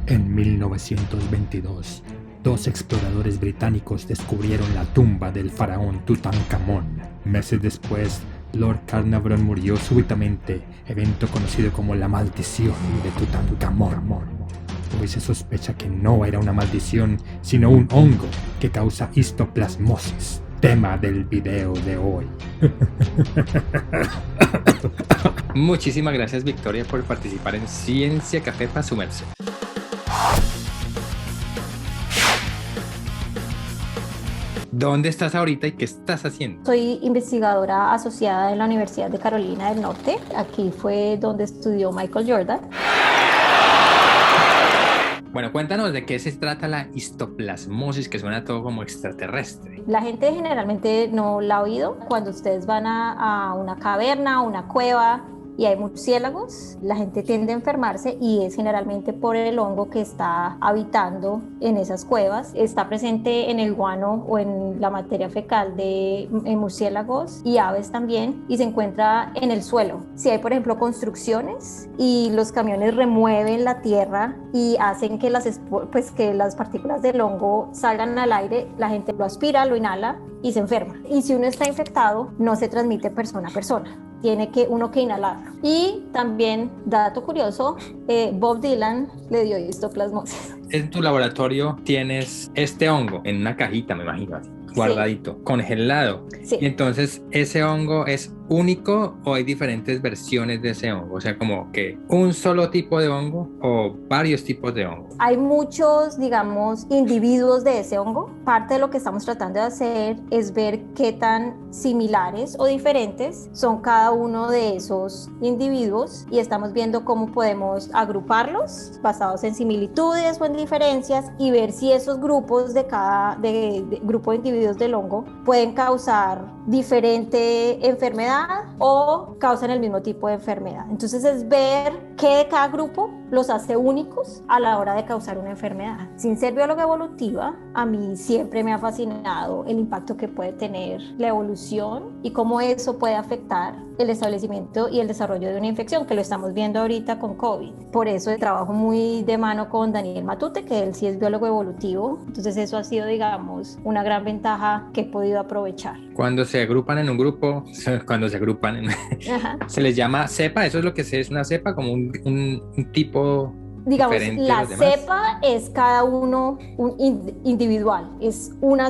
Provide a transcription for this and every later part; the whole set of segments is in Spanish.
En 1922, dos exploradores británicos descubrieron la tumba del faraón Tutankamón. Meses después, Lord Carnarvon murió súbitamente, evento conocido como la maldición de Tutankamón. Hoy se sospecha que no era una maldición, sino un hongo que causa histoplasmosis, tema del video de hoy. Muchísimas gracias, Victoria, por participar en Ciencia Café para su merced. ¿Dónde estás ahorita y qué estás haciendo? Soy investigadora asociada en la Universidad de Carolina del Norte. Aquí fue donde estudió Michael Jordan. Bueno, cuéntanos de qué se trata la histoplasmosis, que suena todo como extraterrestre. La gente generalmente no la ha oído. Cuando ustedes van a una caverna o una cueva y hay murciélagos, la gente tiende a enfermarse y es generalmente por el hongo que está habitando en esas cuevas. Está presente en el guano o en la materia fecal de murciélagos y aves también, y se encuentra en el suelo. Si hay, por ejemplo, construcciones y los camiones remueven la tierra y hacen que que las partículas del hongo salgan al aire, la gente lo aspira, lo inhala y se enferma. Y si uno está infectado, no se transmite persona a persona. Tiene uno que inhalarlo. Y también, dato curioso, Bob Dylan le dio histoplasmosis. En tu laboratorio tienes este hongo en una cajita, me imagino, así, guardadito, sí, congelado. Sí. Y entonces, ¿ese hongo es único o hay diferentes versiones de ese hongo? O sea, como que un solo tipo de hongo o varios tipos de hongo. Hay muchos, digamos, individuos de ese hongo. Parte de lo que estamos tratando de hacer es ver qué tan similares o diferentes son cada uno de esos individuos, y estamos viendo cómo podemos agruparlos basados en similitudes o en diferencias y ver si esos grupos de grupo de individuos del hongo pueden causar diferente enfermedad o causan el mismo tipo de enfermedad. Entonces es ver qué de cada grupo los hace únicos a la hora de causar una enfermedad. Sin ser bióloga evolutiva, a mí siempre me ha fascinado el impacto que puede tener la evolución y cómo eso puede afectar el establecimiento y el desarrollo de una infección, que lo estamos viendo ahorita con COVID. Por eso trabajo muy de mano con Daniel Matute, que él sí es biólogo evolutivo. Entonces eso ha sido, digamos, una gran ventaja que he podido aprovechar. Cuando se agrupan en un grupo, se les llama cepa. Eso es lo que sé, es una cepa, como un tipo, digamos, diferente la a los demás. cepa es cada uno individual, es un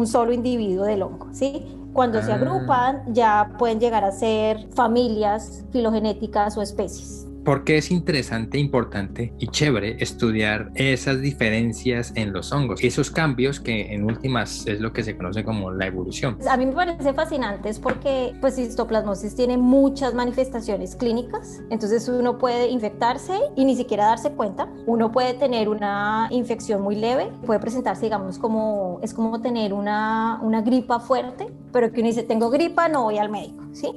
solo individuo del hongo, ¿sí? Cuando se agrupan ya pueden llegar a ser familias filogenéticas o especies. ¿Por qué es interesante, importante y chévere estudiar esas diferencias en los hongos? Esos cambios que en últimas es lo que se conoce como la evolución. A mí me parece fascinante porque pues histoplasmosis tiene muchas manifestaciones clínicas. Entonces uno puede infectarse y ni siquiera darse cuenta. Uno puede tener una infección muy leve, puede presentarse, digamos, es como tener una gripa fuerte, pero que uno dice, tengo gripa, no voy al médico, ¿sí?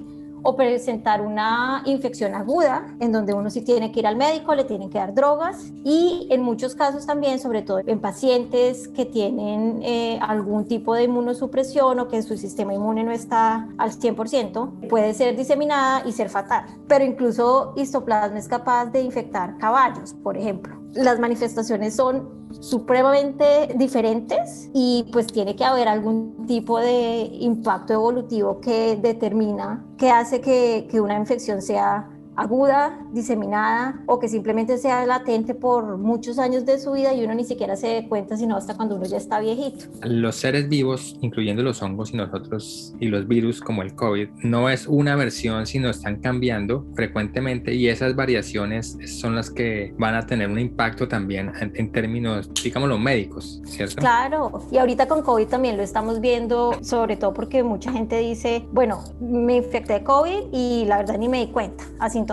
O presentar una infección aguda en donde uno sí tiene que ir al médico, le tienen que dar drogas, y en muchos casos también, sobre todo en pacientes que tienen algún tipo de inmunosupresión o que su sistema inmune no está al 100%, puede ser diseminada y ser fatal. Pero incluso histoplasma es capaz de infectar caballos, por ejemplo. Las manifestaciones son supremamente diferentes y pues tiene que haber algún tipo de impacto evolutivo que determina, que hace que una infección sea aguda, diseminada, o que simplemente sea latente por muchos años de su vida y uno ni siquiera se dé cuenta sino hasta cuando uno ya está viejito. Los seres vivos, incluyendo los hongos y nosotros y los virus como el COVID, no es una versión, sino están cambiando frecuentemente, y esas variaciones son las que van a tener un impacto también en términos, digámoslo, médicos, ¿cierto? Claro, y ahorita con COVID también lo estamos viendo, sobre todo porque mucha gente dice, bueno, me infecté de COVID y la verdad ni me di cuenta, asintomático.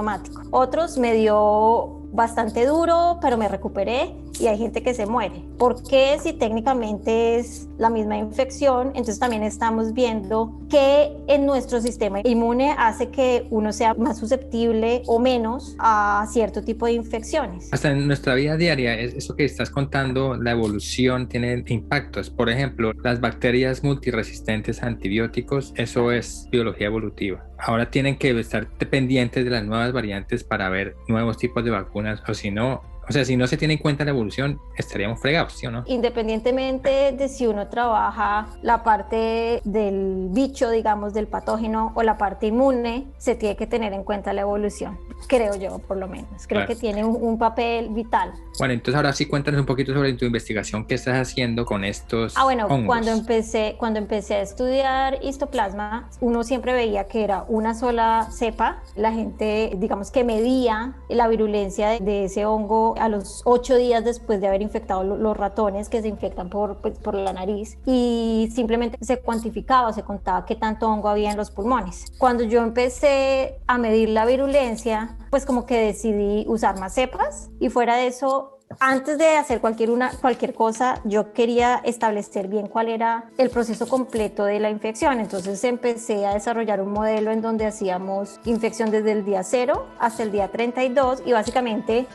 Otros me dio bastante duro, pero me recuperé, y hay gente que se muere. ¿Por qué? Si técnicamente es la misma infección. Entonces también estamos viendo que en nuestro sistema inmune hace que uno sea más susceptible o menos a cierto tipo de infecciones. Hasta en nuestra vida diaria, eso que estás contando, la evolución tiene impactos. Por ejemplo, las bacterias multiresistentes a antibióticos, eso es biología evolutiva. Ahora tienen que estar pendientes de las nuevas variantes para ver nuevos tipos de vacunas, o si no, O sea, si no se tiene en cuenta la evolución, estaríamos fregados, ¿sí o no? Independientemente de si uno trabaja la parte del bicho, digamos, del patógeno o la parte inmune, se tiene que tener en cuenta la evolución, creo yo, por lo menos. Creo Claro. que tiene un papel vital. Bueno, entonces ahora sí cuéntanos un poquito sobre tu investigación, qué estás haciendo con estos Bueno, hongos. cuando empecé a estudiar histoplasma, uno siempre veía que era una sola cepa. La gente, digamos que medía la virulencia de ese hongo a los 8 días después de haber infectado los ratones que se infectan por la nariz, y simplemente se cuantificaba, se contaba qué tanto hongo había en los pulmones. Cuando yo empecé a medir la virulencia, pues como que decidí usar más cepas, y fuera de eso, antes de hacer cualquier cosa, yo quería establecer bien cuál era el proceso completo de la infección. Entonces empecé a desarrollar un modelo en donde hacíamos infección desde el día 0 hasta el día 32, y básicamente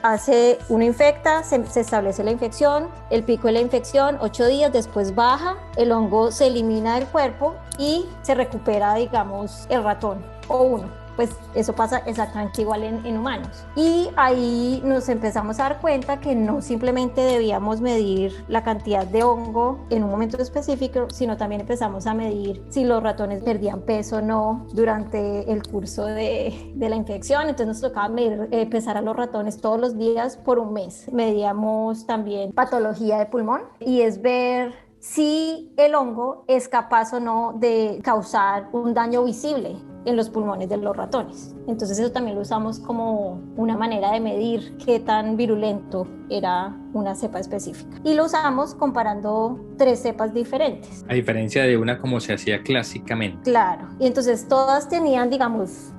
uno infecta, se establece la infección, el pico de la infección, 8 días, después baja, el hongo se elimina del cuerpo y se recupera, digamos, el ratón o uno. Pues eso pasa exactamente igual en humanos. Y ahí nos empezamos a dar cuenta que no simplemente debíamos medir la cantidad de hongo en un momento específico, sino también empezamos a medir si los ratones perdían peso o no durante el curso de la infección. Entonces nos tocaba pesar a los ratones todos los días por un mes. Medíamos también patología de pulmón, y es ver si el hongo es capaz o no de causar un daño visible en los pulmones de los ratones. Entonces eso también lo usamos como una manera de medir qué tan virulento era una cepa específica. Y lo usamos comparando 3 cepas diferentes. A diferencia de una como se hacía clásicamente. Claro, y entonces todas tenían, digamos,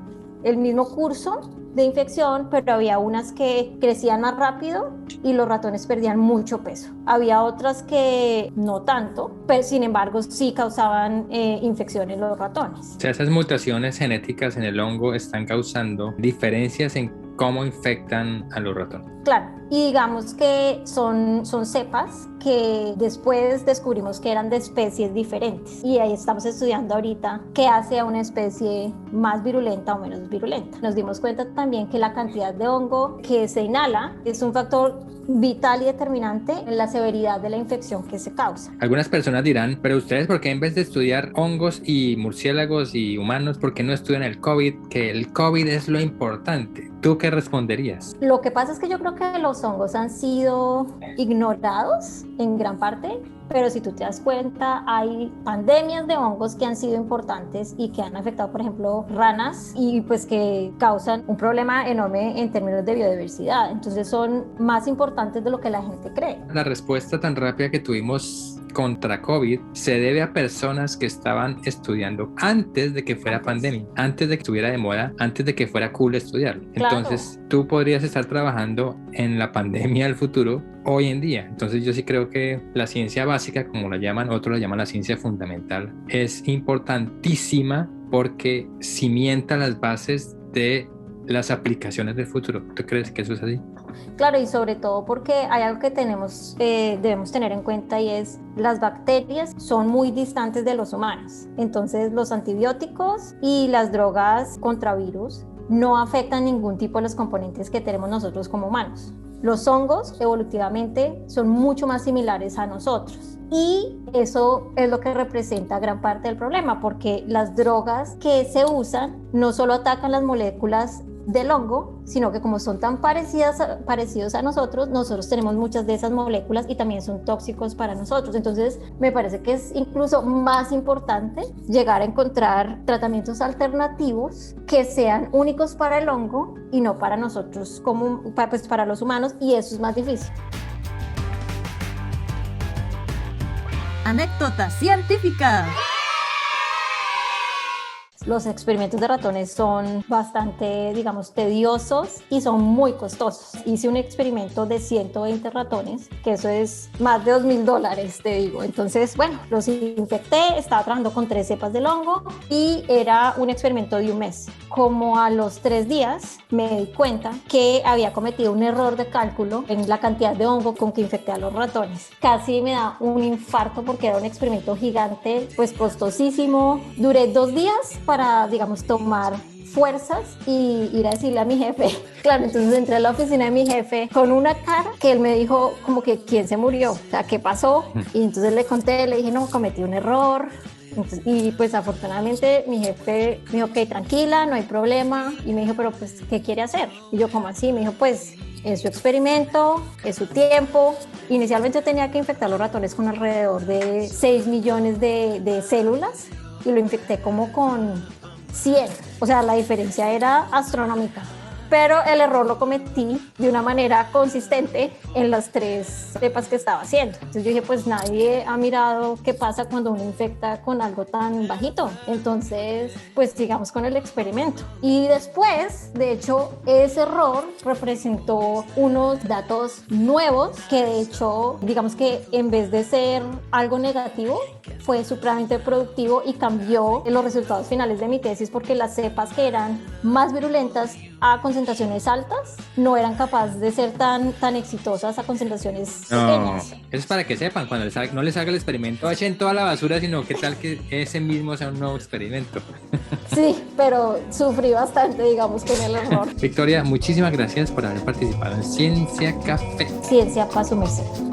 el mismo curso de infección, pero había unas que crecían más rápido y los ratones perdían mucho peso. Había otras que no tanto, pero sin embargo sí causaban infección en los ratones. O sea, esas mutaciones genéticas en el hongo están causando diferencias en cómo infectan a los ratones. Claro, y digamos que son cepas que después descubrimos que eran de especies diferentes, y ahí estamos estudiando ahorita qué hace a una especie más virulenta o menos virulenta. Nos dimos cuenta también que la cantidad de hongo que se inhala es un factor vital y determinante en la severidad de la infección que se causa. Algunas personas dirán, pero ustedes, ¿por qué en vez de estudiar hongos y murciélagos y humanos, por qué no estudian el COVID? Que el COVID es lo importante. ¿Tú qué responderías? Lo que pasa es que yo creo que los hongos han sido ignorados en gran parte, pero si tú te das cuenta, hay pandemias de hongos que han sido importantes y que han afectado, por ejemplo, ranas, y pues que causan un problema enorme en términos de biodiversidad. Entonces son más importantes de lo que la gente cree. La respuesta tan rápida que tuvimos contra COVID se debe a personas que estaban estudiando antes de que fuera pandemia, antes de que estuviera de moda, antes de que fuera cool estudiarlo. Claro. Entonces tú podrías estar trabajando en la pandemia del futuro hoy en día. Entonces yo sí creo que la ciencia básica, como la llaman, otros la llaman la ciencia fundamental, es importantísima porque cimienta las bases de las aplicaciones del futuro. ¿Tú crees que eso es así? Claro, y sobre todo porque hay algo que debemos tener en cuenta, y es las bacterias son muy distantes de los humanos. Entonces los antibióticos y las drogas contra virus no afectan ningún tipo de los componentes que tenemos nosotros como humanos. Los hongos evolutivamente son mucho más similares a nosotros, y eso es lo que representa gran parte del problema, porque las drogas que se usan no solo atacan las moléculas del hongo, sino que como son tan parecidos a nosotros tenemos muchas de esas moléculas y también son tóxicos para nosotros. Entonces me parece que es incluso más importante llegar a encontrar tratamientos alternativos que sean únicos para el hongo y no para nosotros, pues para los humanos, y eso es más difícil. Anécdota científica. Los experimentos de ratones son bastante, digamos, tediosos y son muy costosos. Hice un experimento de 120 ratones, que eso es más de $2,000, te digo. Entonces, bueno, los infecté, estaba trabajando con 3 cepas del hongo y era un experimento de un mes. Como a los 3 días me di cuenta que había cometido un error de cálculo en la cantidad de hongo con que infecté a los ratones. Casi me da un infarto porque era un experimento gigante, pues costosísimo. Duré 2 días para, digamos, tomar fuerzas y ir a decirle a mi jefe. Claro, entonces entré a la oficina de mi jefe con una cara que él me dijo como que ¿quién se murió? O sea, ¿qué pasó? Y entonces le conté, le dije, no, cometí un error. Entonces, y pues afortunadamente mi jefe me dijo, ok, tranquila, no hay problema. Y me dijo, pero pues, ¿qué quiere hacer? Y yo, ¿cómo así? Me dijo, pues, es su experimento, es su tiempo. Inicialmente yo tenía que infectar los ratones con alrededor de 6 millones de células y lo infecté como con 100. O sea, la diferencia era astronómica. Pero el error lo cometí de una manera consistente en las 3 cepas que estaba haciendo. Entonces yo dije, pues nadie ha mirado qué pasa cuando uno infecta con algo tan bajito. Entonces, pues sigamos con el experimento. Y después, de hecho, ese error representó unos datos nuevos que de hecho, digamos que en vez de ser algo negativo, fue supremamente productivo y cambió los resultados finales de mi tesis porque las cepas que eran más virulentas a concentraciones altas no eran capaces de ser tan exitosas a concentraciones pequeñas. Eso es para que sepan, cuando no les haga el experimento, echen toda la basura, sino que tal que ese mismo sea un nuevo experimento. Sí, pero sufrí bastante, digamos, con el error. Victoria, muchísimas gracias por haber participado en Ciencia Café. Ciencia para su merced.